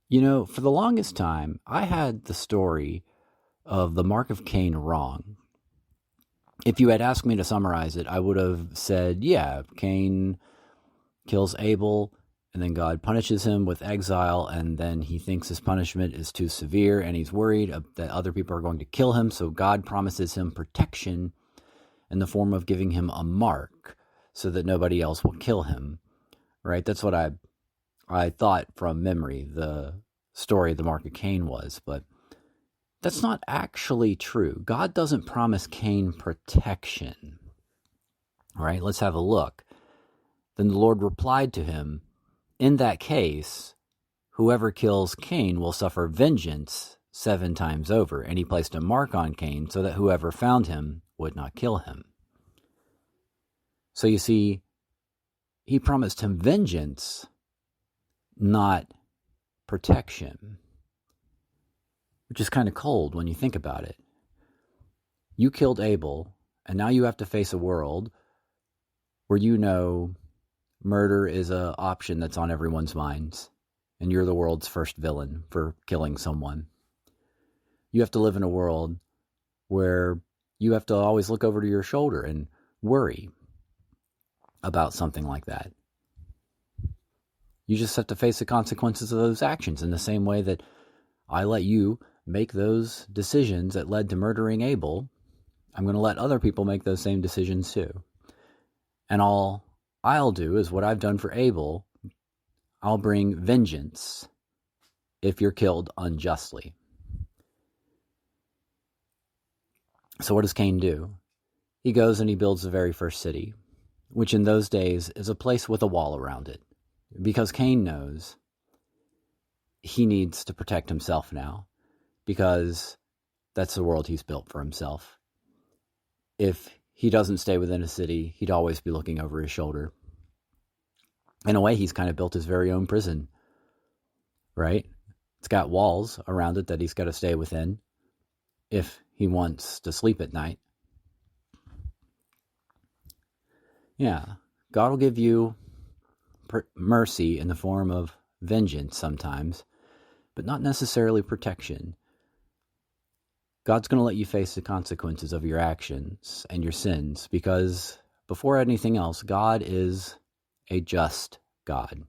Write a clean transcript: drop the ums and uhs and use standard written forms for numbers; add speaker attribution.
Speaker 1: For the longest time, I had the story of the mark of Cain wrong. If you had asked me to summarize it, I would have said, yeah, Cain kills Abel, and then God punishes him with exile, and then he thinks his punishment is too severe, and he's worried that other people are going to kill him, so God promises him protection in the form of giving him a mark so that nobody else will kill him, right? That's what I thought from memory the story of the mark of Cain was, but that's not actually true. God doesn't promise Cain protection, right? Let's have a look. Then the Lord replied to him, in that case, whoever kills Cain will suffer vengeance 7 times over. And he placed a mark on Cain so that whoever found him would not kill him. So you see, he promised him vengeance, not protection, which is kind of cold when you think about it. You killed Abel, and now you have to face a world where murder is an option that's on everyone's minds, and you're the world's first villain for killing someone. You have to live in a world where you have to always look over to your shoulder and worry about something like that. You just have to face the consequences of those actions in the same way that I let you make those decisions that led to murdering Abel. I'm going to let other people make those same decisions too. And all I'll do is what I've done for Abel. I'll bring vengeance if you're killed unjustly. So what does Cain do? He goes and he builds the very first city, which in those days is a place with a wall around it, because Cain knows he needs to protect himself now, because that's the world he's built for himself. If he doesn't stay within a city, he'd always be looking over his shoulder. In a way, he's kind of built his very own prison, right? It's got walls around it that he's got to stay within if he wants to sleep at night. Yeah, God will give you mercy in the form of vengeance sometimes, but not necessarily protection. God's going to let you face the consequences of your actions and your sins, because before anything else, God is a just God.